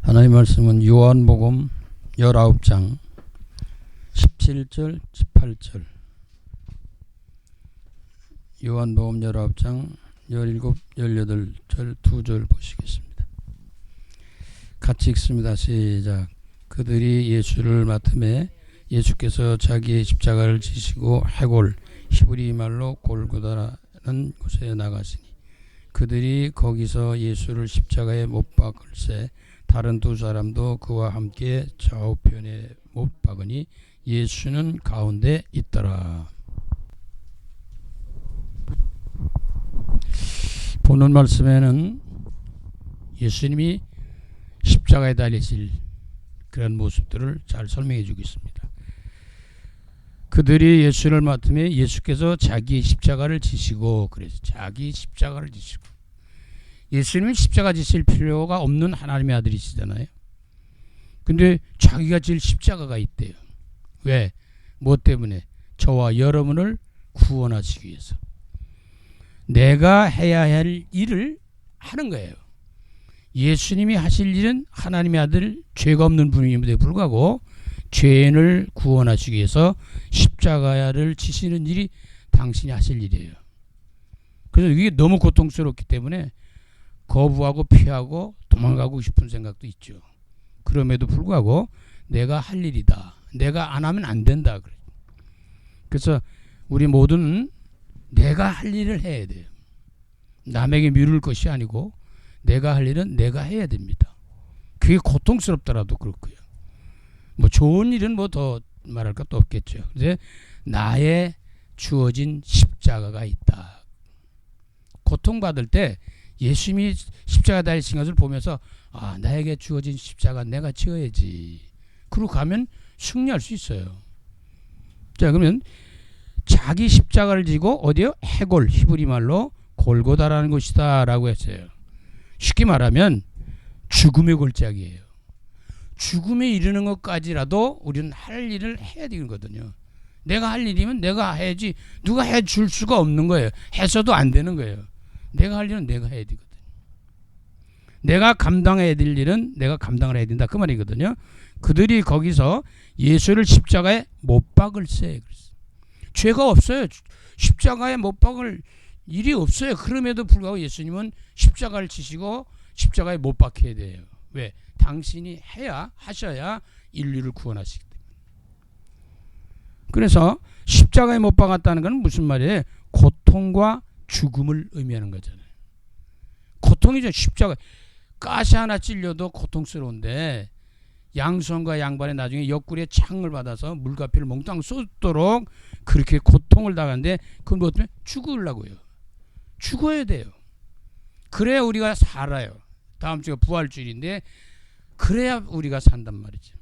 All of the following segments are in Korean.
하나님 말씀은 요한복음 19장 17절 18절 요한복음 19장 17, 18절 두 절 보시겠습니다. 같이 읽습니다. 시작. 그들이 예수를 맡음에 예수께서 자기의 십자가를 지시고 해골 히브리 말로 골고다라는 곳에 나가시니 그들이 거기서 예수를 십자가에 못 박을새 다른 두 사람도 그와 함께 좌우편에 못 박으니 예수는 가운데 있더라. 보는 말씀에는 예수님이 십자가에 달리실 그런 모습들을 잘 설명해 주고 있습니다. 그들이 예수를 맡으며 예수께서 자기 십자가를 지시고, 그래서 자기 십자가를 지시고, 예수님은 십자가 지실 필요가 없는 하나님의 아들이시잖아요. 근데 자기가 질 십자가가 있대요. 왜? 뭐 때문에? 저와 여러분을 구원하시기 위해서. 내가 해야 할 일을 하는 거예요. 예수님이 하실 일은 하나님의 아들, 죄가 없는 분임에도 불구하고 죄인을 구원하시기 위해서 십자가를 지시는 일이 당신이 하실 일이에요. 그래서 이게 너무 고통스럽기 때문에 거부하고 피하고 도망가고 싶은 생각도 있죠. 그럼에도 불구하고 내가 할 일이다. 내가 안 하면 안 된다. 그래서 우리 모두는 내가 할 일을 해야 돼요. 남에게 미룰 것이 아니고 내가 할 일은 내가 해야 됩니다. 그게 고통스럽더라도 그렇고요. 뭐 좋은 일은 뭐 더 말할 것도 없겠죠. 이제 나의 주어진 십자가가 있다. 고통받을 때 예수님이 십자가 달리신 것을 보면서 나에게 주어진 십자가 내가 지어야지. 그러고 가면 승리할 수 있어요. 자, 그러면 자기 십자가를 지고 어디요? 해골, 히브리 말로 골고다라는 곳이다 라고 했어요. 쉽게 말하면 죽음의 골짜기예요. 죽음에 이르는 것까지라도 우리는 할 일을 해야 되거든요. 내가 할 일이면 내가 해야지 누가 해줄 수가 없는 거예요. 해서도 안 되는 거예요. 내가 할 일은 내가 해야 되거든요. 내가 감당해야 될 일은 내가 감당을 해야 된다. 그 말이거든요. 그들이 거기서 예수를 십자가에 못 박을세. 죄가 없어요. 십자가에 못 박을 일이 없어요. 그럼에도 불구하고 예수님은 십자가를 지시고 십자가에 못 박혀야 돼요. 왜? 당신이 해야 하셔야 인류를 구원하시기 때문에. 그래서 십자가에 못 박았다는 건 무슨 말이에요? 고통과 죽음을 의미하는 거잖아요. 고통이죠. 십자가 가시 하나 찔려도 고통스러운데 양손과 양발에 나중에 옆구리에 창을 받아서 물가피를 몽땅 쏟도록 그렇게 고통을 당하는데 그건 뭐 때문에 죽으려고요. 죽어야 돼요. 그래야 우리가 살아요. 다음 주가 부활주일인데 그래야 우리가 산단 말이죠.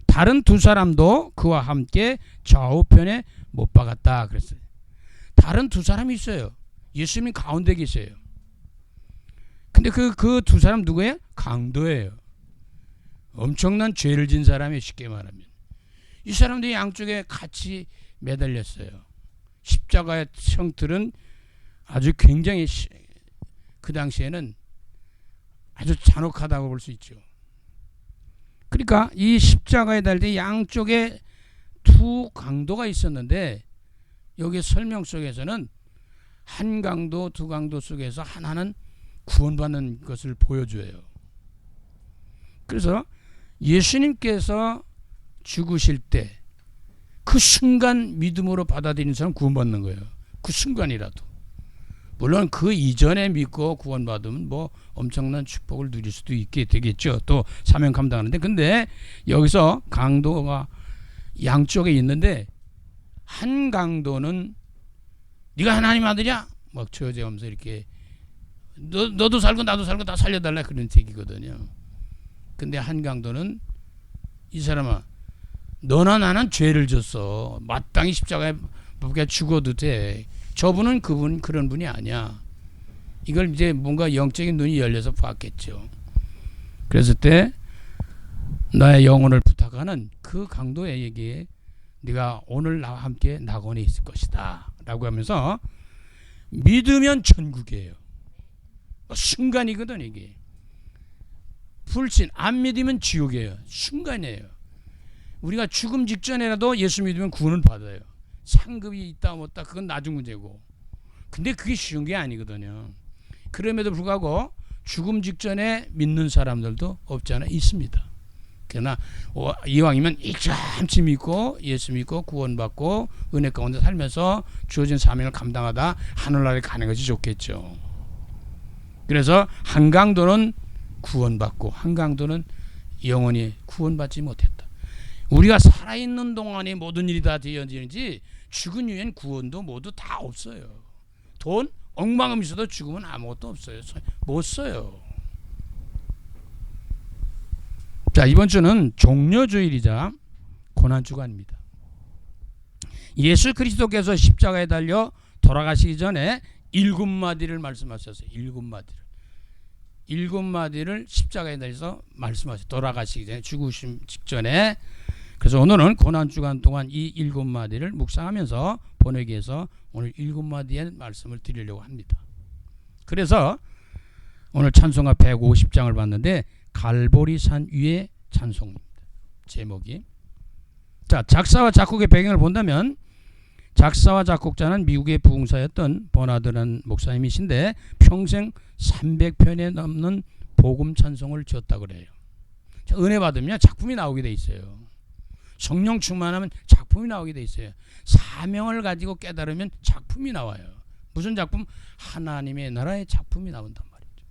다른 두 사람도 그와 함께 좌우편에 못 박았다 그랬어요. 다른 두 사람이 있어요. 예수님이 가운데 계세요. 근데 그 두 사람 누구예요? 강도예요. 엄청난 죄를 진 사람이 쉽게 말하면. 이 사람들이 양쪽에 같이 매달렸어요. 십자가의 형틀은 아주 굉장히 그 당시에는 아주 잔혹하다고 볼 수 있죠. 그러니까 이 십자가에 달릴 때 양쪽에 두 강도가 있었는데 여기 설명 속에서는 한 강도, 두 강도 속에서 하나는 구원받는 것을 보여줘요. 그래서 예수님께서 죽으실 때 그 순간 믿음으로 받아들이는 사람 구원받는 거예요. 그 순간이라도. 물론 그 이전에 믿고 구원받으면 뭐 엄청난 축복을 누릴 수도 있게 되겠죠. 또 사명 감당하는데. 근데 여기서 강도가 양쪽에 있는데 한 강도는 네가 하나님 아들이야? 막 저어지면서 이렇게 너도 살고 나도 살고 다 살려달라 그런 얘기거든요. 근데 한 강도는 이 사람아 너나 나는 죄를 졌어. 마땅히 십자가에 못 죽어도 돼. 저분은 그런 분이 아니야. 이걸 이제 뭔가 영적인 눈이 열려서 봤겠죠. 그랬을 때 나의 영혼을 부탁하는 그 강도에게 네가 오늘 나와 함께 낙원에 있을 것이다 라고 하면서 믿으면 천국이에요. 순간이거든 이게. 불신, 안 믿으면 지옥이에요. 순간이에요. 우리가 죽음 직전에라도 예수 믿으면 구원을 받아요. 상급이 있다 못다 그건 나중 문제고. 근데 그게 쉬운 게 아니거든요. 그럼에도 불구하고 죽음 직전에 믿는 사람들도 없지 않아 있습니다. 그러나 이왕이면 일참치 믿고 예수 믿고 구원받고 은혜 가운데 살면서 주어진 사명을 감당하다 하늘나라에 가는 것이 좋겠죠. 그래서 한강도는 구원받고 한강도는 영원히 구원받지 못했다. 우리가 살아있는 동안에 모든 일이 다 되어지는지 죽은 이후엔 구원도 모두 다 없어요. 돈 억만큼 있어도 죽으면 아무것도 없어요. 못 써요. 자, 이번 주는 종려주일이자 고난주간입니다. 예수 그리스도께서 십자가에 달려 돌아가시기 전에 7마디를 말씀하셨어요. 7마디를 십자가에 달려서 말씀하셨어요. 돌아가시기 전에, 죽으심 직전에. 그래서 오늘은 고난주간 동안 이 7마디를 묵상하면서 보내기 위해서 오늘 7마디의 말씀을 드리려고 합니다. 그래서 오늘 찬송가 150장을 봤는데 갈보리산 위의 찬송입니다. 제목이. 자, 작사와 작곡의 배경을 본다면 작사와 작곡자는 미국의 부흥사였던 버나드라는 목사님이신데 평생 300편에 넘는 복음 찬송을 지었다고 그래요. 자, 은혜 받으면 작품이 나오게 돼 있어요. 성령 충만하면 작품이 나오게 돼 있어요. 사명을 가지고 깨달으면 작품이 나와요. 무슨 작품? 하나님의 나라의 작품이 나온단 말이죠.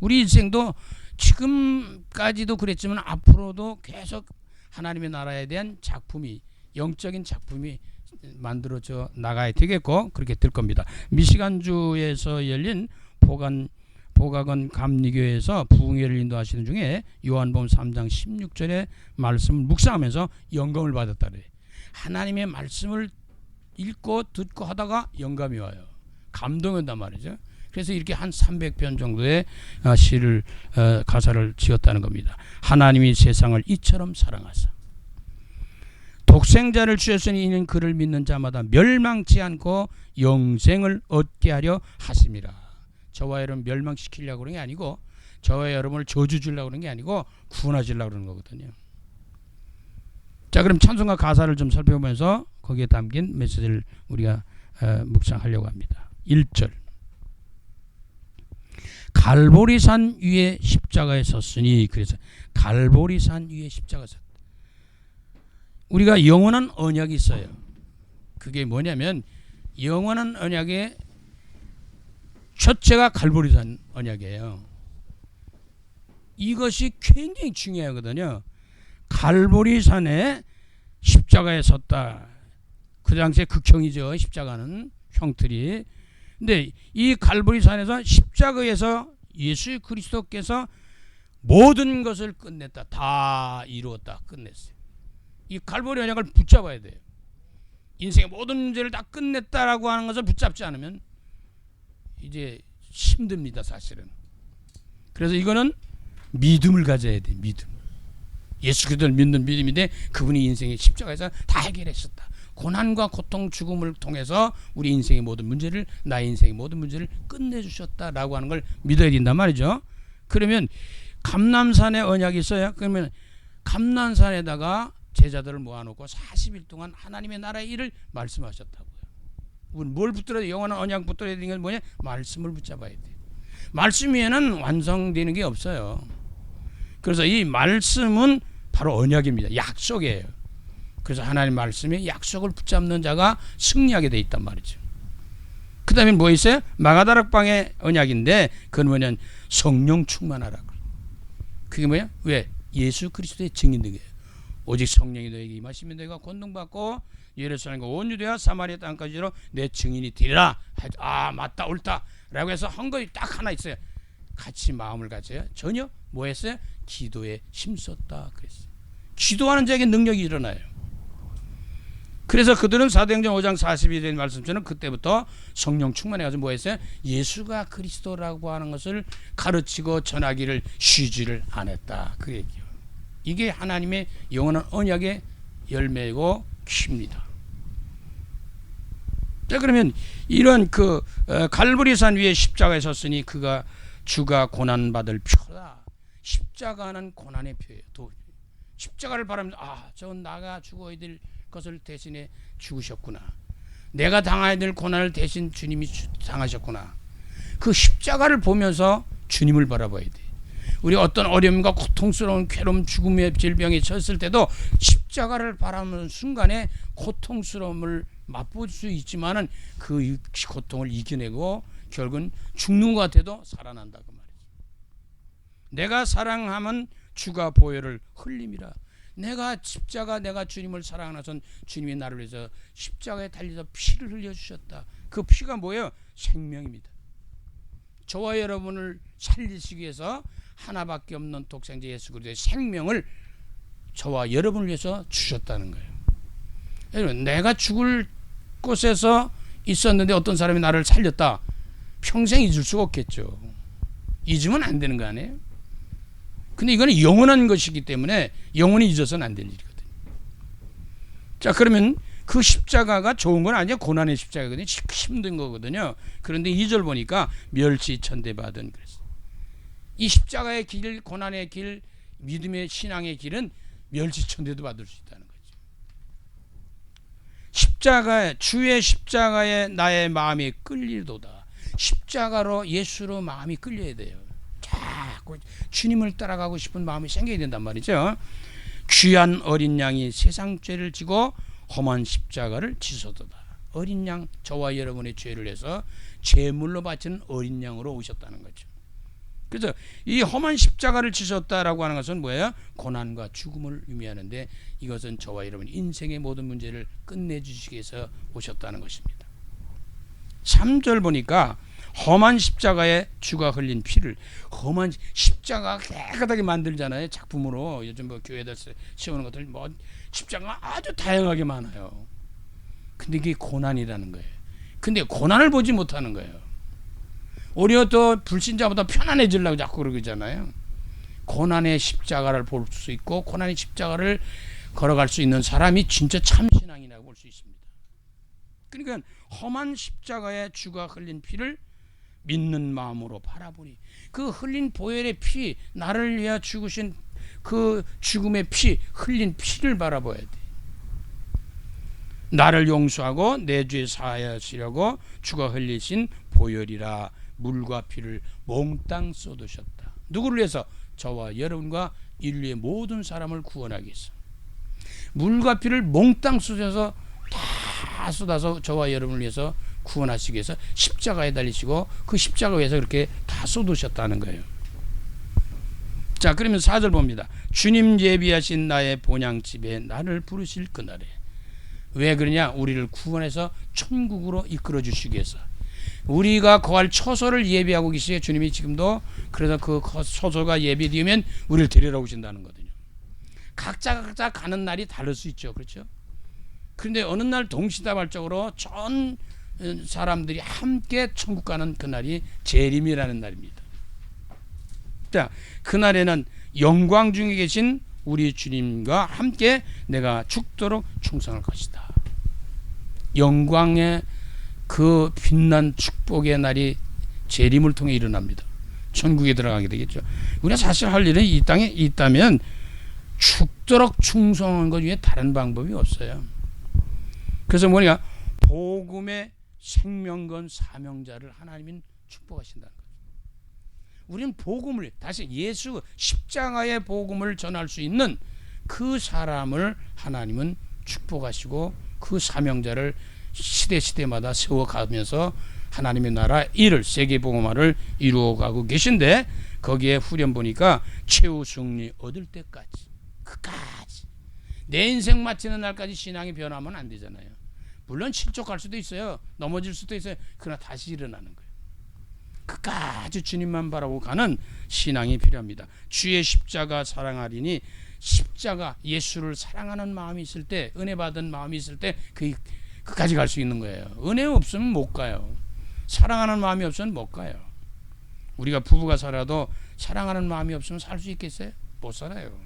우리 인생도 지금까지도 그랬지만 앞으로도 계속 하나님의 나라에 대한 작품이, 영적인 작품이 만들어져 나가야 되겠고 그렇게 될 겁니다. 미시간주에서 열린 보가건 감리교에서 부흥회를 인도하시는 중에 요한복음 3장 16절의 말씀을 묵상하면서 영감을 받았다 그래요. 하나님의 말씀을 읽고 듣고 하다가 영감이 와요. 감동이 온단 말이죠. 그래서 이렇게 한 300편 정도의 시를 가사를 지었다는 겁니다. 하나님이 세상을 이처럼 사랑하사 독생자를 주셨으니 이는 그를 믿는 자마다 멸망치 않고 영생을 얻게 하려 하심이라. 저와 여러분 멸망시키려고 그런 게 아니고 저와 여러분을 저주 주려고 그런 게 아니고 구원하시려고 그러는 거거든요. 자, 그럼 찬송가 가사를 좀 살펴보면서 거기에 담긴 메시지를 우리가 묵상하려고 합니다. 1절 갈보리산 위에 십자가에 섰으니. 그래서 갈보리산 위에 십자가에 섰다. 우리가 영원한 언약이 있어요. 그게 뭐냐면 영원한 언약의 첫째가 갈보리산 언약이에요. 이것이 굉장히 중요하거든요. 갈보리산에 십자가에 섰다. 그 당시에 극형이죠. 십자가는 형틀이. 근데 이 갈보리산에서 십자가에서 예수 그리스도께서 모든 것을 끝냈다. 다 이루었다. 끝냈어요. 이 갈보리 언약을 붙잡아야 돼요. 인생의 모든 문제를 다 끝냈다라고 하는 것을 붙잡지 않으면 이제 힘듭니다, 사실은. 그래서 이거는 믿음을 가져야 돼. 믿음. 예수 그리스도를 믿는 믿음인데 그분이 인생의 십자가에서 다 해결했었다. 고난과 고통, 죽음을 통해서 우리 인생의 모든 문제를, 나의 인생의 모든 문제를 끝내주셨다라고 하는 걸 믿어야 된단 말이죠. 그러면 감람산에 언약이 있어요. 그러면 감람산에다가 제자들을 모아놓고 40일 동안 하나님의 나라의 일을 말씀하셨다고요. 뭘 붙들어야 돼? 영원한 언약 붙들어야 되는 건 뭐냐? 말씀을 붙잡아야 돼. 말씀 위에는 완성되는 게 없어요. 그래서 이 말씀은 바로 언약입니다. 약속이에요. 그래서 하나님 말씀에 약속을 붙잡는 자가 승리하게 돼 있단 말이죠. 그 다음에 뭐 있어요? 마가다락방의 언약인데 그건 뭐냐면 성령 충만하라고. 그게 뭐야? 왜? 예수 그리스도의 증인되게. 오직 성령이 너에게 임하시면 너희가 권능받고 예루살렘과 온 유대와 사마리아 땅까지로 내 증인이 되리라. 아, 맞다, 옳다 라고 해서 한 것이 딱 하나 있어요. 같이 마음을 가져요. 전혀 뭐 했어요? 기도에 힘썼다 그랬어요. 기도하는 자에게 능력이 일어나요. 그래서 그들은 사도행전 5장 42절 말씀처럼 그때부터 성령 충만해가지고 뭐 했어요? 예수가 그리스도라고 하는 것을 가르치고 전하기를 쉬지를 안 했다. 그 얘기요. 이게 하나님의 영원한 언약의 열매이고 킵니다. 자, 그러면 이런 갈보리산 위에 십자가에 섰으니 주가 고난받을 표다. 십자가는 고난의 표예요. 십자가를 바라면서 저건 나가 죽어야 될 것을 대신에 죽으셨구나. 내가 당해야 될 고난을 대신 주님이 당하셨구나. 그 십자가를 보면서 주님을 바라봐야 돼. 우리 어떤 어려움과 고통스러운 괴로움, 죽음의 질병에 처했을 때도 십자가를 바라보는 순간에 고통스러움을 맛볼 수 있지만은 그 고통을 이겨내고 결국은 죽는 것 같아도 살아난다 그 말이죠. 내가 사랑하면 주가 보혈을 흘림이라. 내가 주님을 사랑하선 주님이 나를 위해서 십자가에 달려서 피를 흘려주셨다. 그 피가 뭐예요? 생명입니다. 저와 여러분을 살리시기 위해서 하나밖에 없는 독생자 예수 그리스도의 생명을 저와 여러분을 위해서 주셨다는 거예요. 여러분, 내가 죽을 곳에서 있었는데 어떤 사람이 나를 살렸다. 평생 잊을 수가 없겠죠. 잊으면 안 되는 거 아니에요? 근데 이거는 영원한 것이기 때문에 영원히 잊어서는 안 될 일이거든요. 자, 그러면 그 십자가가 좋은 건 아니에요. 고난의 십자가거든요. 힘든 거거든요. 그런데 2절 보니까 멸시천대 받은 그랬어요. 이 십자가의 길, 고난의 길, 믿음의 신앙의 길은 멸시천대도 받을 수 있다는 거죠. 주의 십자가에 나의 마음이 끌리도다. 십자가로 예수로 마음이 끌려야 돼요. 자꾸 주님을 따라가고 싶은 마음이 생겨야 된단 말이죠. 귀한 어린 양이 세상 죄를 지고 험한 십자가를 지소도다. 어린 양, 저와 여러분의 죄를 해서 제물로 바치는 어린 양으로 오셨다는 거죠. 그래서 이 험한 십자가를 지셨다라고 하는 것은 뭐예요? 고난과 죽음을 의미하는데 이것은 저와 여러분 인생의 모든 문제를 끝내주시기 위해서 오셨다는 것입니다. 3절 보니까 험한 십자가에 주가 흘린 피를, 험한 십자가 깨끗하게 만들잖아요. 작품으로 요즘 뭐 교회에다 세우는 것들 뭐 십자가 아주 다양하게 많아요. 근데 이게 고난이라는 거예요. 근데 고난을 보지 못하는 거예요. 오히려 또 불신자보다 편안해지려고 자꾸 그러잖아요. 고난의 십자가를 볼 수 있고 고난의 십자가를 걸어갈 수 있는 사람이 진짜 참신앙이라고 볼 수 있습니다. 그러니까 험한 십자가에 주가 흘린 피를 믿는 마음으로 바라보니 그 흘린 보혈의 피, 나를 위해 죽으신 그 죽음의 피, 흘린 피를 바라봐야 돼. 나를 용서하고 내 죄 사하시려고 주가 흘리신 보혈이라. 물과 피를 몽땅 쏟으셨다. 누구를 위해서? 저와 여러분과 인류의 모든 사람을 구원하기 위해서. 물과 피를 몽땅 쏟아서 다 쏟아서 저와 여러분을 위해서 구원하시기 위해서 십자가에 달리시고 그 십자가 위에서 그렇게 다 쏟으셨다는 거예요. 자, 그러면 4절 봅니다. 주님 예비하신 나의 본향집에 나를 부르실 그날에. 왜 그러냐? 우리를 구원해서 천국으로 이끌어 주시기 위해서. 우리가 거할 처소를 예비하고 계시게 주님이 지금도. 그래서 그 처소가 예비되면 우리를 데리러 오신다는 거거든요. 각자 가는 날이 다를 수 있죠. 그렇죠? 그런데 어느 날 동시다발적으로 전 사람들이 함께 천국 가는 그날이 재림이라는 날입니다. 자, 그날에는 영광 중에 계신 우리 주님과 함께 내가 죽도록 충성할 것이다. 영광의 그 빛난 축복의 날이 재림을 통해 일어납니다. 천국에 들어가게 되겠죠. 우리가 사실 할 일은 이 땅에 있다면 죽도록 충성한 것 외에 다른 방법이 없어요. 그래서 뭐냐? 복음의 생명건 사명자를 하나님은 축복하신다는 거죠. 우리는 복음을, 다시 예수 십자가의 복음을 전할 수 있는 그 사람을 하나님은 축복하시고 그 사명자를 시대마다 세워가면서 하나님의 나라 일을, 세계복음화를 이루어가고 계신데, 거기에 후렴 보니까 최후 승리 얻을 때까지, 끝까지 내 인생 마치는 날까지 신앙이 변하면 안 되잖아요. 물론 실족할 수도 있어요. 넘어질 수도 있어요. 그러나 다시 일어나는 거예요. 끝까지 주님만 바라고 가는 신앙이 필요합니다. 주의 십자가 사랑하리니, 십자가 예수를 사랑하는 마음이 있을 때, 은혜 받은 마음이 있을 때 끝까지 갈 수 있는 거예요. 은혜 없으면 못 가요. 사랑하는 마음이 없으면 못 가요. 우리가 부부가 살아도 사랑하는 마음이 없으면 살 수 있겠어요? 못 살아요.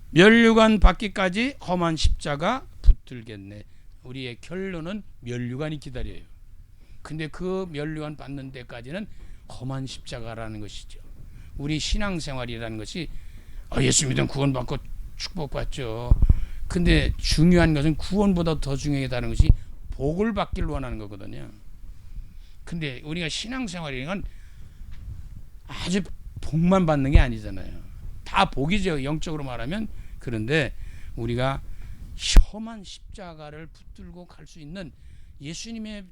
면류관 받기까지 험한 십자가 붙들겠네. 우리의 결론은 면류관이 기다려요. 근데 그 면류관 받는 데까지는 험한 십자가라는 것이죠. 우리 신앙생활이라는 것이 예수 믿으면 구원받고 축복받죠. 근데 중요한 것은 구원보다 더 중요하다는 것이 복을 받기를 원하는 거거든요. 근데 우리가 신앙생활이란 건 아주 복만 받는 게 아니잖아요. 다 복이죠, 영적으로 말하면. 그런데 우리가 험한 십자가를 붙들고 갈 수 있는, 예수님의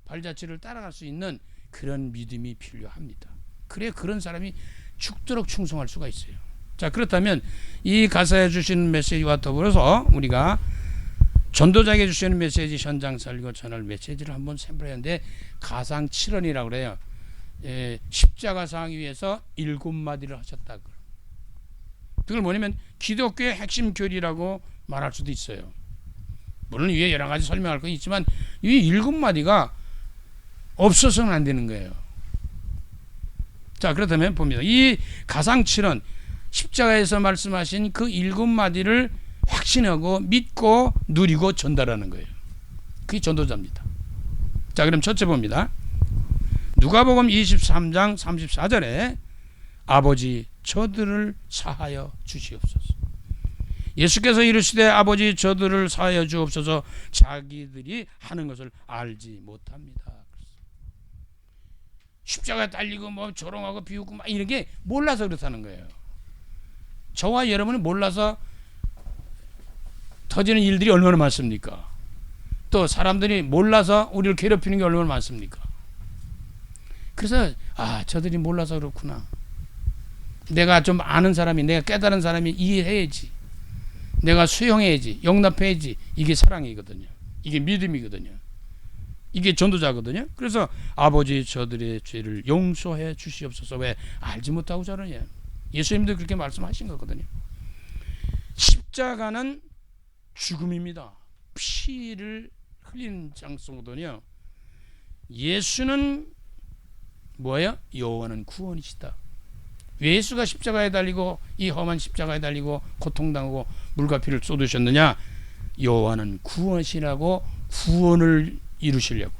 발자취를 따라갈 수 있는 그런 믿음이 필요합니다. 그래 그런 사람이 죽도록 충성할 수가 있어요. 자, 그렇다면 이 가사에 주시는 메시지와 더불어서 우리가 전도자에게 주시는 메시지, 현장 살고 전할 메시지를 한번 샘플했는데, 가상 7원이라고 그래요. 십자가 상하기 위해서 7마디를 하셨다. 그걸 뭐냐면 기독교의 핵심 교리라고 말할 수도 있어요. 물론 위에 여러 가지 설명할 건 있지만 이 7마디가 없어서는 안 되는 거예요. 자, 그렇다면 봅니다. 이 가상 7원, 십자가에서 말씀하신 그 7마디를 확신하고 믿고 누리고 전달하는 거예요. 그게 전도자입니다. 자, 그럼 첫째 봅니다. 누가복음 23장 34절에 아버지 저들을 사하여 주시옵소서. 예수께서 이르시되 아버지 저들을 사하여 주옵소서, 자기들이 하는 것을 알지 못합니다. 십자가에 달리고 뭐 조롱하고 비웃고 막 이런 게 몰라서 그렇다는 거예요. 저와 여러분이 몰라서 터지는 일들이 얼마나 많습니까? 또 사람들이 몰라서 우리를 괴롭히는 게 얼마나 많습니까? 그래서 저들이 몰라서 그렇구나. 내가 좀 아는 사람이, 내가 깨달은 사람이 이해해야지. 내가 수용해야지. 용납해야지. 이게 사랑이거든요. 이게 믿음이거든요. 이게 전도자거든요. 그래서 아버지 저들의 죄를 용서해 주시옵소서. 왜 알지 못하고 저러냐. 예수님도 그렇게 말씀하신 거거든요. 십자가는 죽음입니다. 피를 흘리는 장소거든요. 예수는 뭐예요? 여호와는 구원이시다. 예수가 십자가에 달리고 이 험한 십자가에 달리고 고통당하고 물과 피를 쏟으셨느냐? 여호와는 구원이시라고, 구원을 이루시려고.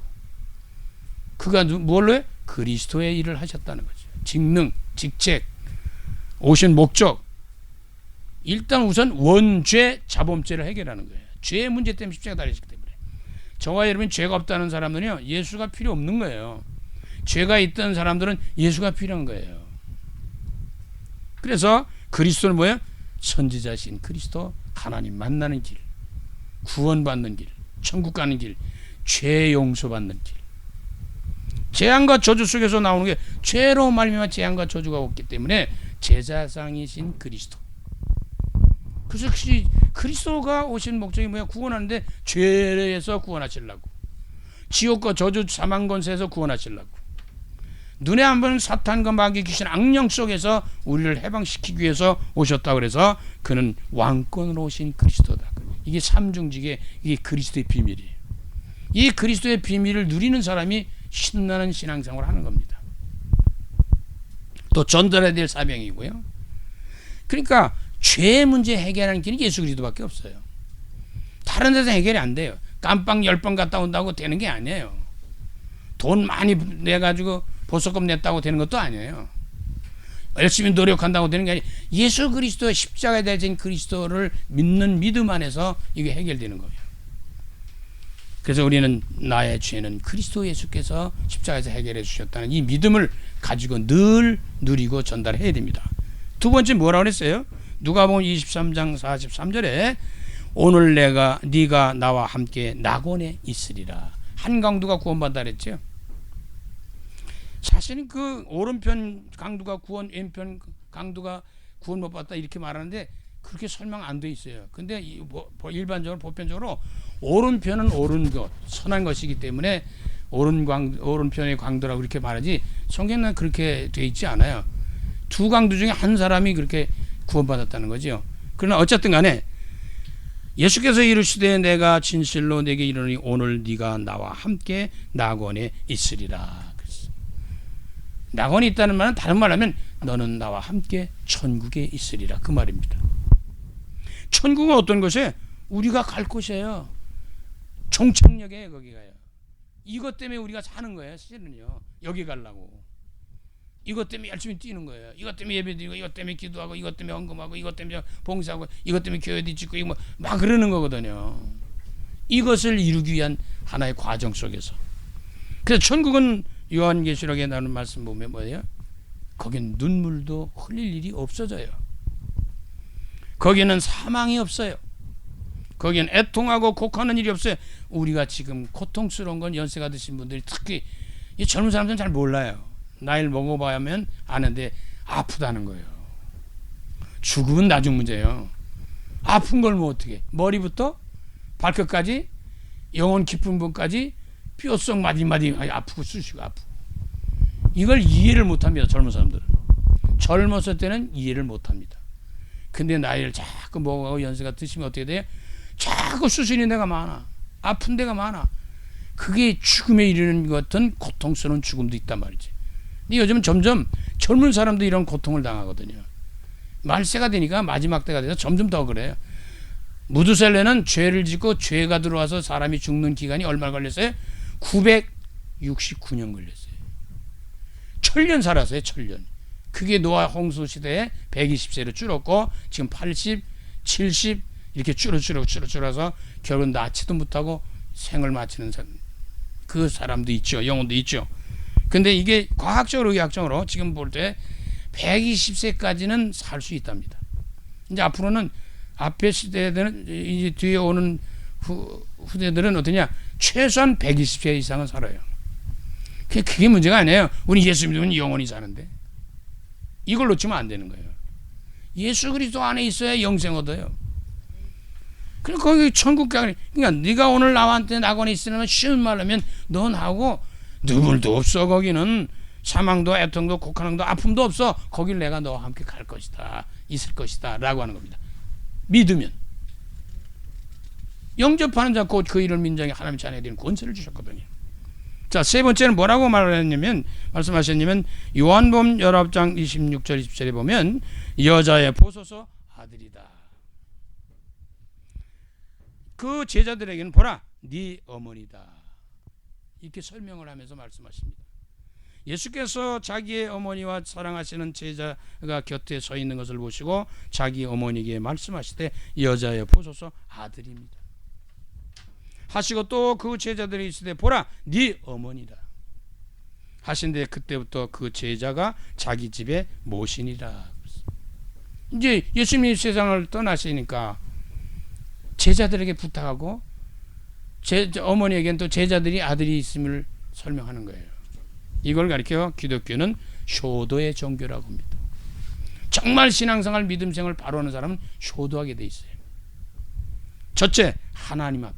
그가 뭘로 해? 그리스도의 일을 하셨다는 거죠. 직능, 직책, 오신 목적. 일단 우선 원죄, 자범죄를 해결하는 거예요. 죄의 문제 때문에 십자가에 달리셨기 때문에. 저와 여러분 죄가 없다는 사람들은요, 예수가 필요 없는 거예요. 죄가 있던 사람들은 예수가 필요한 거예요. 그래서 그리스도는 뭐예요? 선지자신 그리스도, 하나님 만나는 길, 구원받는 길, 천국 가는 길, 죄 용서받는 길. 재앙과 저주 속에서 나오는 게 죄로 말미암아 재앙과 저주가 없기 때문에 제사장이신 그리스도. 그래서 그리스도가 오신 목적이 뭐야? 구원하는데 죄에서 구원하시려고, 지옥과 저주 사망 권세에서 구원하시려고, 눈에 안 보이는 사탄과 마귀 귀신 악령 속에서 우리를 해방시키기 위해서 오셨다고. 그래서 그는 왕권으로 오신 그리스도다. 이게 삼중직의, 이게 그리스도의 비밀이에요. 이 그리스도의 비밀을 누리는 사람이 신나는 신앙생활을 하는 겁니다. 또 전달해야 될 사명이고요. 그러니까 죄의 문제 해결하는 길은 예수 그리스도밖에 없어요. 다른 데서 해결이 안 돼요. 깜빵 10번 갔다 온다고 되는 게 아니에요. 돈 많이 내가지고 보석금 냈다고 되는 것도 아니에요. 열심히 노력한다고 되는 게 아니에요. 예수 그리스도의 십자가에 달린 그리스도를 믿는 믿음 안에서 이게 해결되는 거예요. 그래서 우리는 나의 죄는 그리스도 예수께서 십자가에서 해결해 주셨다는 이 믿음을 가지고 늘 누리고 전달해야 됩니다. 두 번째 뭐라고 그랬어요? 누가복음 23장 43절에 오늘 네가 나와 함께 낙원에 있으리라. 한 강도가 구원받다 그랬죠. 사실은 그 오른편 강도가 구원, 왼편 강도가 구원 못 받다 이렇게 말하는데 그렇게 설명 안 돼 있어요. 근데 일반적으로 보편적으로 오른편은 옳은 것, 선한 것이기 때문에 오른편의 강도라고 그렇게 말하지, 성경은 그렇게 돼 있지 않아요. 두 강도 중에 한 사람이 그렇게 구원받았다는 거죠. 그러나 어쨌든 간에 예수께서 이르시되 내가 진실로 내게 이르노니 오늘 네가 나와 함께 낙원에 있으리라. 낙원에 있다는 말은 다른 말로 하면 너는 나와 함께 천국에 있으리라, 그 말입니다. 천국은 어떤 곳이에요? 우리가 갈 곳이에요. 종착역에 거기 가요. 이것 때문에 우리가 사는 거예요. 사실은요. 여기 가려고. 이것 때문에 열심히 뛰는 거예요. 이것 때문에 예배드리고, 이것 때문에 기도하고, 이것 때문에 헌금하고, 이것 때문에 봉사하고, 이것 때문에 교회도 짓고, 이거 막 그러는 거거든요. 이것을 이루기 위한 하나의 과정 속에서. 그래서 천국은 요한계시록에 나오는 말씀 보면 뭐예요? 거긴 눈물도 흘릴 일이 없어져요. 거기는 사망이 없어요. 거기는 애통하고 곡하는 일이 없어요. 우리가 지금 고통스러운 건 연세가 드신 분들이 특히 이 젊은 사람들은 잘 몰라요. 나이를 먹어봐야면 아는데 아프다는 거예요. 죽음은 나중 문제예요. 아픈 걸 뭐 어떻게? 머리부터 발끝까지 영혼 깊은 분까지 뼛속 마디마디 아프고 쑤시고 아프고. 이걸 이해를 못합니다. 젊은 사람들은. 젊었을 때는 이해를 못합니다. 근데 나이를 자꾸 먹어가고 연세가 드시면 어떻게 돼요? 자꾸 쑤시는 데가 많아. 아픈 데가 많아. 그게 죽음에 이르는 것 같은 고통스러운 죽음도 있단 말이지. 근데 요즘은 점점 젊은 사람도 이런 고통을 당하거든요. 말세가 되니까 마지막 때가 돼서 점점 더 그래요. 무두셀레는 죄를 짓고 죄가 들어와서 사람이 죽는 기간이 얼마 걸렸어요? 969년 걸렸어요. 1000년 살았어요. 1000년. 그게 노아 홍수 시대에 120세로 줄었고 지금 80, 70 이렇게 줄어서 결국 낳지도 못하고 생을 마치는 그 사람도 있죠. 영혼도 있죠. 근데 이게 과학적으로 의학적으로 지금 볼 때 120세까지는 살 수 있답니다. 이제 앞으로는 앞에 시대들은 이제 뒤에 오는 후대들은 어떠냐? 최소한 120세 이상은 살아요. 그게 문제가 아니에요. 우리 예수 믿으면 영원히 사는데 이걸 놓치면 안 되는 거예요. 예수 그리스도 안에 있어야 영생 얻어요. 그러니까 거기 천국 가니 그러니까 네가 오늘 나한테 낙원에 있으면 쉬운 말로 하면 넌 하고 누굴도 없어. 거기는 사망도 애통도 고난도 아픔도 없어. 거길 내가 너와 함께 갈 것이다. 있을 것이다. 라고 하는 겁니다. 믿으면. 영접하는 자 곧 그 일을 민정에 하나님 자녀에 대한 권세를 주셨거든요. 자, 세 번째는 뭐라고 말씀하셨냐면 요한복음 19장 26절 20절에 보면 여자의 보소서 아들이다. 그 제자들에게는 보라 네 어머니다. 이렇게 설명을 하면서 말씀하십니다. 예수께서 자기의 어머니와 사랑하시는 제자가 곁에 서 있는 것을 보시고 자기 어머니에게 말씀하시되 여자여 보소서 아들입니다. 하시고 또 그 제자들이 있으되 보라 네 어머니다. 하신데 그때부터 그 제자가 자기 집에 모시니라. 이제 예수님이 세상을 떠나시니까 제자들에게 부탁하고 어머니에게는 또 제자들이 아들이 있음을 설명하는 거예요. 이걸 가리켜 기독교는 효도의 종교라고 합니다. 정말 신앙생활 믿음생활 바로 하는 사람은 효도하게 돼 있어요. 첫째, 하나님 앞에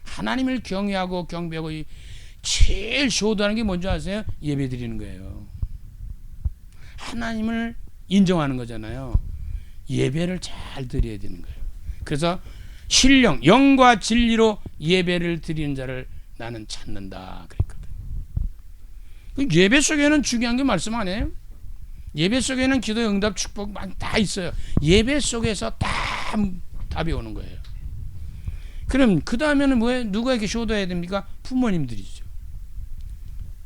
하나님을 경외하고 경배하고 제일 효도하는 게 뭔지 아세요? 예배 드리는 거예요. 하나님을 인정하는 거잖아요. 예배를 잘 드려야 되는 거예요. 그래서 신령, 영과 진리로 예배를 드리는 자를 나는 찾는다 그랬거든. 예배 속에는 중요한 게 말씀 아니에요? 예배 속에는 기도 응답 축복 다 있어요. 예배 속에서 다 답이 오는 거예요. 그럼 그 다음에는 뭐예요? 누구에게 효도해야 됩니까? 부모님들이죠.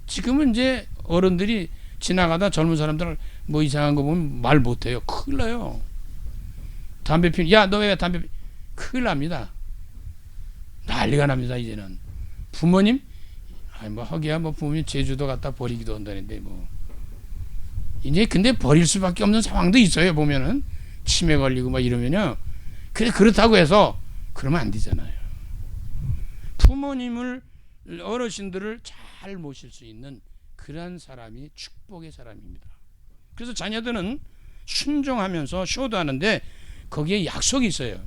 지금은 이제 어른들이 지나가다 젊은 사람들 뭐 이상한 거 보면 말 못해요. 큰일 나요. 담배 피우는 야 너 왜 담배 큰일 납니다. 난리가 납니다. 이제는 부모님 아니 뭐 하기야 뭐 부모님 제주도 갖다 버리기도 한다는데 뭐 이제 근데 버릴 수밖에 없는 상황도 있어요. 보면은 치매 걸리고 막 이러면요. 그래 그렇다고 해서 그러면 안 되잖아요. 부모님을 어르신들을 잘 모실 수 있는 그런 사람이 축복의 사람입니다. 그래서 자녀들은 순종하면서 효도하는데 거기에 약속이 있어요.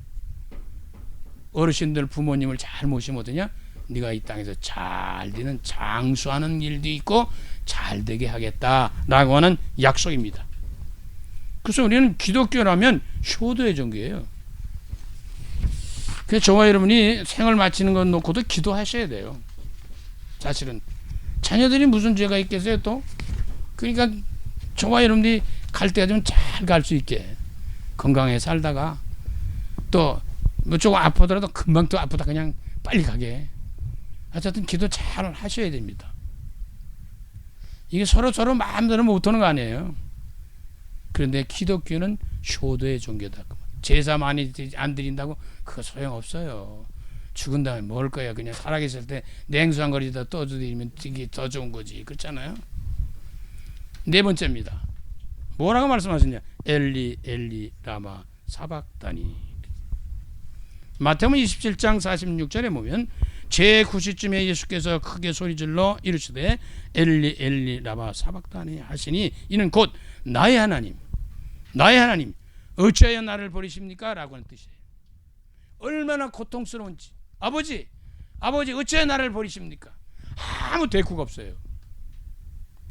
어르신들 부모님을 잘 모시면 어떠냐? 네가 이 땅에서 잘 되는 장수하는 일도 있고 잘 되게 하겠다라고 하는 약속입니다. 그래서 우리는 기독교라면 효도의 종교예요. 그래서 저와 여러분이 생을 마치는 것 놓고도 기도하셔야 돼요. 사실은 자녀들이 무슨 죄가 있겠어요 또? 그러니까 저와 여러분들이 갈 때가 좀 잘 갈 수 있게 건강하게 살다가 또 뭐 조금 아프더라도 금방 또 아프다 그냥 빨리 가게. 어쨌든 기도 잘 하셔야 됩니다. 이게 서로 마음대로 못하는 거 아니에요. 그런데 기독교는 효도의 종교다. 제사 많이 안 드린다고 그거 소용없어요. 죽은 다음에 먹을 거야. 그냥 살아계실 때 냉수 한 그릇에다 떠드리면 이게 더 좋은 거지. 그렇잖아요. 네 번째입니다. 뭐라고 말씀하셨냐? 엘리 엘리 라마 사박다니. 마태복음 27장 46절에 보면 제9시쯤에 예수께서 크게 소리질러 이르시되 엘리 엘리 라마 사박다니 하시니 이는 곧 나의 하나님 나의 하나님 어찌하여 나를 버리십니까? 라고 하는 뜻이에요. 얼마나 고통스러운지. 아버지 어찌하여 나를 버리십니까? 아무 대꾸가 없어요.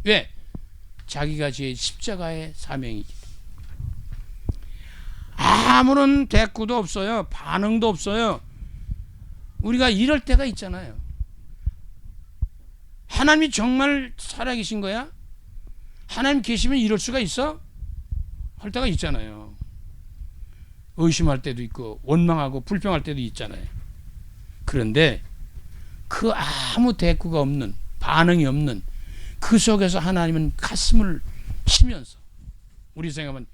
왜? 자기가 지은 십자가의 사명이기 때문에. 아무런 대꾸도 없어요. 반응도 없어요. 우리가 이럴 때가 있잖아요. 하나님이 정말 살아계신 거야? 하나님 계시면 이럴 수가 있어? 할 때가 있잖아요. 의심할 때도 있고 원망하고 불평할 때도 있잖아요. 그런데 그 아무 대꾸가 없는, 반응이 없는 그 속에서 하나님은 가슴을 치면서, 우리 생각하면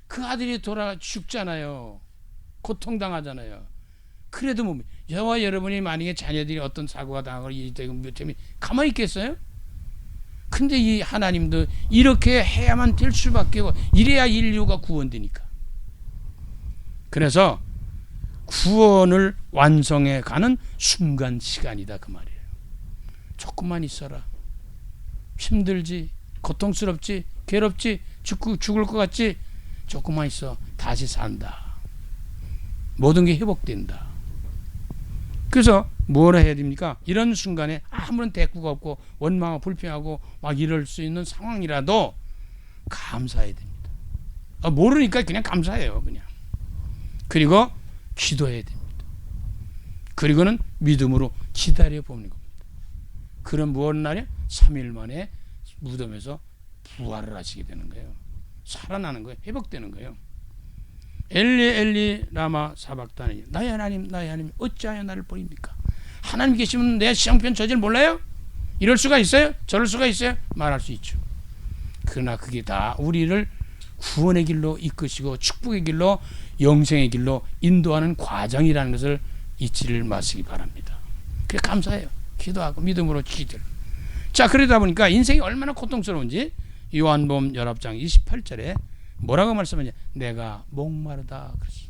그 아들이 돌아 죽잖아요. 고통당하잖아요. 그래도 뭐 저와 여러분이 만약에 자녀들이 어떤 사고가 당하고 이되고 몇 가만히 있겠어요? 근데 이 하나님도 이렇게 해야만 될 수밖에 없고, 이래야 인류가 구원되니까. 그래서 구원을 완성해 가는 순간 시간이다 그 말이에요. 조금만 있어라. 힘들지, 고통스럽지, 괴롭지, 죽을 것 같지, 조금만 있어. 다시 산다. 모든 게 회복된다. 그래서 뭐라 해야 됩니까? 이런 순간에 아무런 대꾸가 없고 원망하고 불평하고 막 이럴 수 있는 상황이라도 감사해야 됩니다. 모르니까 그냥 감사해요. 그냥. 그리고 기도해야 됩니다. 그리고는 믿음으로 기다려보는 겁니다. 그럼 무엇 날에? 3일 만에 무덤에서 부활을 하시게 되는 거예요. 살아나는 거예요. 회복되는 거예요. 엘리 엘리 라마 사박다니 나의 하나님 나의 하나님 어찌하여 나를 버립니까? 하나님 계시면 내 시험편 저질 몰라요? 이럴 수가 있어요? 저럴 수가 있어요? 말할 수 있죠. 그러나 그게 다 우리를 구원의 길로 이끄시고 축복의 길로 영생의 길로 인도하는 과정이라는 것을 잊지를 마시기 바랍니다. 그래 감사해요. 기도하고 믿음으로 기도를. 자, 그러다 보니까 인생이 얼마나 고통스러운지 요한복음 19장 28절에 뭐라고 말씀하냐? 내가 목마르다 그랬어요.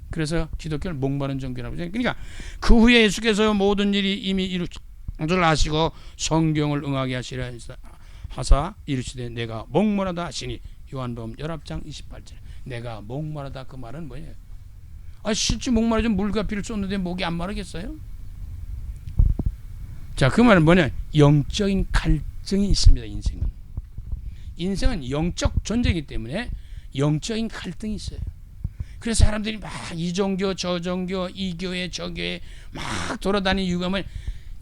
그래서 기독교는 목마른 종교라고 해요. 그러니까 그 후에 예수께서 모든 일이 이미 이루신 줄 아시고 성경을 응하게 하시라 하사 이르시되 내가 목마르다 하시니 요한복음 19장 28절. 내가 목마르다 그 말은 뭐예요? 실제 목마르면 물과 비를 쏟는데 목이 안 마르겠어요? 자, 그 말은 뭐냐? 영적인 갈증이 있습니다. 인생은 영적 존재이기 때문에 영적인 갈등이 있어요. 그래서 사람들이 막 이 종교 저 종교 이 교회 저 교회 막 돌아다니는 이유가 뭐냐?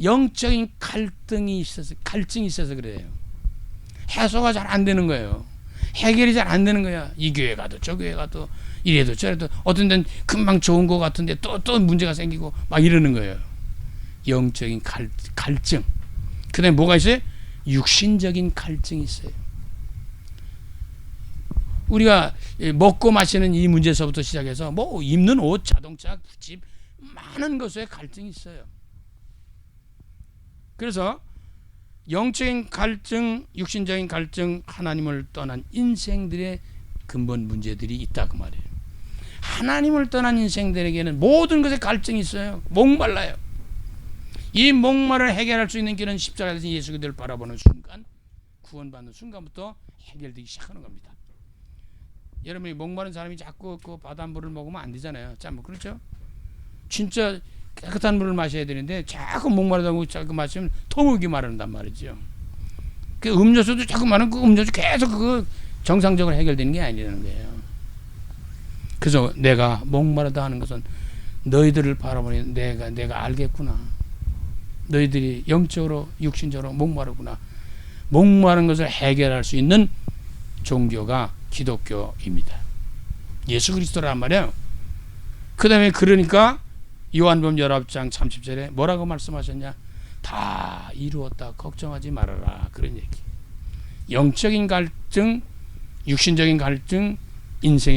영적인 갈증이 있어서 그래요. 해소가 잘 안 되는 거예요. 해결이 잘 안 되는 거야. 이 교회 가도 저 교회 가도 이래도 저래도 어떤 데는 금방 좋은 거 같은데 또 문제가 생기고 막 이러는 거예요. 영적인 갈증. 그 다음에 뭐가 있어요? 육신적인 갈증이 있어요. 우리가 먹고 마시는 이 문제서부터 시작해서 뭐 입는 옷, 자동차, 집 많은 것에 갈증이 있어요. 그래서 영적인 갈증, 육신적인 갈증, 하나님을 떠난 인생들의 근본 문제들이 있다 그 말이에요. 하나님을 떠난 인생들에게는 모든 것에 갈증이 있어요. 목말라요. 이 목말을 해결할 수 있는 길은 십자가에 대신 예수 그리스도를 바라보는 순간, 구원받는 순간부터 해결되기 시작하는 겁니다. 여러분이 목마른 사람이 자꾸 그 바닷물을 먹으면 안 되잖아요. 자, 뭐 그렇죠? 진짜 깨끗한 물을 마셔야 되는데 자꾸 목마르다고 자꾸 마시면 토목이 마른단 말이죠. 그 음료수도 자꾸 마는 그 음료수 계속 그거 정상적으로 해결되는 게 아니라는 거예요. 그래서 내가 목마르다 하는 것은 너희들을 바라보니 내가 알겠구나. 너희들이 영적으로 육신적으로 목마르구나. 목마른 것을 해결할 수 있는 종교가 기독교입니다. 예수 그리스도란 말이에요. 그 다음에 그러니까 요한복음 19장 30절에 뭐라고 말씀하셨냐? 다 이루었다. 걱정하지 말아라. 그런 얘기. 영적인 갈증, 육신적인 갈증,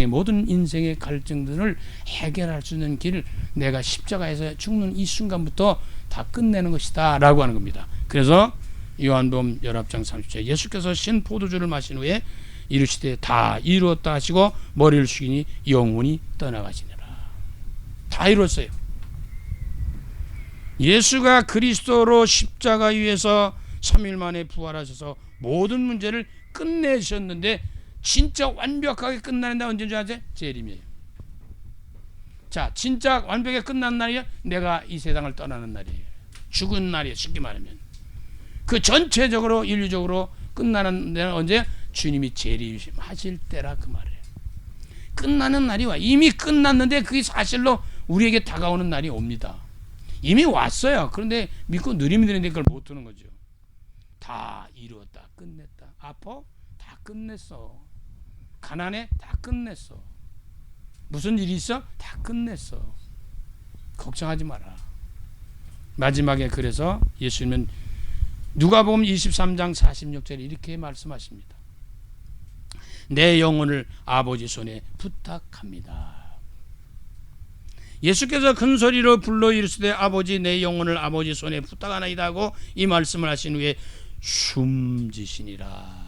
모든 인생의 갈증들을 해결할 수 있는 길을 내가 십자가에서 죽는 이 순간부터 다 끝내는 것이다 라고 하는 겁니다. 그래서 요한복음 19장 30절 예수께서 신 포도주를 마신 후에 이르시되 다 이루었다 하시고 머리를 숙이니 영혼이 떠나가시니라. 다 이루었어요. 예수가 그리스도로 십자가 위에서 3일 만에 부활하셔서 모든 문제를 끝내셨는데 진짜 완벽하게 끝나는 날 언제인 줄 아세요? 재림이에요. 자, 진짜 완벽하게 끝난 날이야 내가 이 세상을 떠나는 날이에요. 죽은 날이에요. 쉽게 말하면 그 전체적으로 인류적으로 끝나는 날은 언제? 주님이 재림하실 때라 그 말이에요. 끝나는 날이 와. 이미 끝났는데 그게 사실로 우리에게 다가오는 날이 옵니다. 이미 왔어요. 그런데 믿고 누리면 되는데 그걸 못 두는 거죠. 다 이루었다. 끝냈다. 아파? 다 끝냈어. 가난해? 다 끝냈어. 무슨 일이 있어? 다 끝냈어. 걱정하지 마라. 마지막에 그래서 예수님은 누가복음 23장 46절에 이렇게 말씀하십니다. 내 영혼을 아버지 손에 부탁합니다. 예수께서 큰 소리로 불러 이르시되 아버지 내 영혼을 아버지 손에 부탁하나이다 하고 이 말씀을 하신 후에 숨지시니라.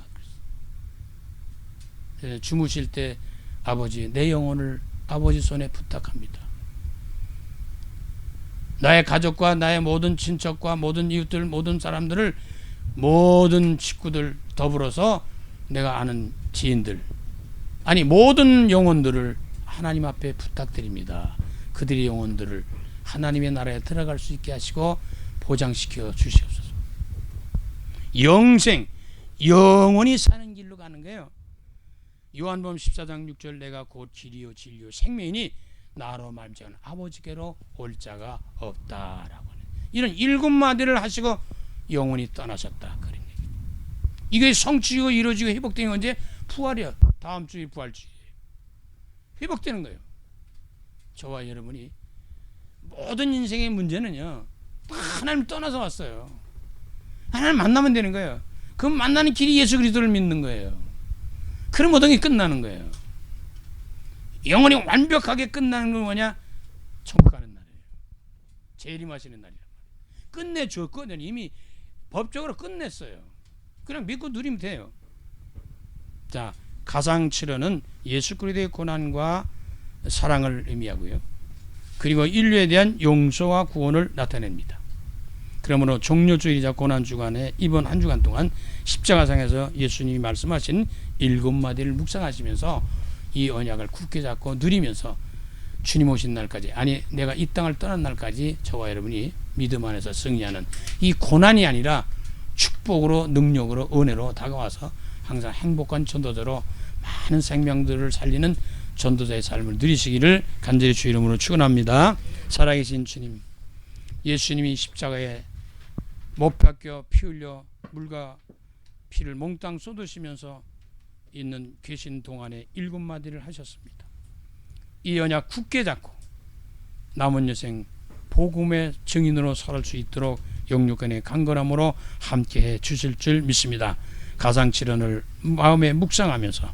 주무실 때 아버지 내 영혼을 아버지 손에 부탁합니다. 나의 가족과 나의 모든 친척과 모든 이웃들 모든 사람들을 모든 식구들 더불어서 내가 아는 지인들 아니 모든 영혼들을 하나님 앞에 부탁드립니다. 그들의 영혼들을 하나님의 나라에 들어갈 수 있게 하시고 보장시켜 주시옵소서. 영생 영원히 사는 길로 가는 거예요. 요한복음 14장 6절 내가 곧 길이요 진리요 생명이니 나로 말미암아 아버지께로 올 자가 없다라고 하는 이런 7마디를 하시고 영원히 떠나셨다 그런 얘기. 이게 성취고 이루어지고 회복되는 건 언제? 부활이야. 다음 주일 부활주의 회복되는 거예요. 저와 여러분이 모든 인생의 문제는요 다 하나님 떠나서 왔어요. 하나님 만나면 되는 거예요. 그 만나는 길이 예수 그리스도를 믿는 거예요. 그럼 모든 게 끝나는 거예요. 영원히 완벽하게 끝나는 건 뭐냐? 천국 가는 날이에요. 재림하시는 날이란 말이에요. 끝내줬거든요. 이미 법적으로 끝냈어요. 그냥 믿고 누리면 돼요. 자, 가상치료는 예수 그리스도의 고난과 사랑을 의미하고요. 그리고 인류에 대한 용서와 구원을 나타냅니다. 그러므로 종료주일이자 고난주간에 이번 한 주간 동안 십자가상에서 예수님이 말씀하신 7마디를 묵상하시면서 이 언약을 굳게 잡고 누리면서 주님 오신 날까지 아니 내가 이 땅을 떠난 날까지 저와 여러분이 믿음 안에서 승리하는 이 고난이 아니라 축복으로 능력으로 은혜로 다가와서 항상 행복한 전도자로 많은 생명들을 살리는 전도자의 삶을 누리시기를 간절히 주 이름으로 축원합니다. 살아계신 주님, 예수님이 십자가에 못 박혀 피 흘려 물과 피를 몽땅 쏟으시면서 계신 동안에 7마디를 하셨습니다. 이 언약 굳게 잡고 남은 여생 복음의 증인으로 설 수 있도록 영육간의 강건함으로 함께해 주실 줄 믿습니다. 가상칠언을 마음에 묵상하면서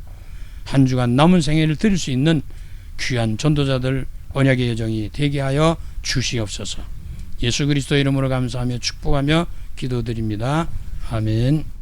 한 주간 남은 생애를 드릴 수 있는 귀한 전도자들 언약의 여정이 되게 하여 주시옵소서. 예수 그리스도 이름으로 감사하며 축복하며 기도드립니다. 아멘.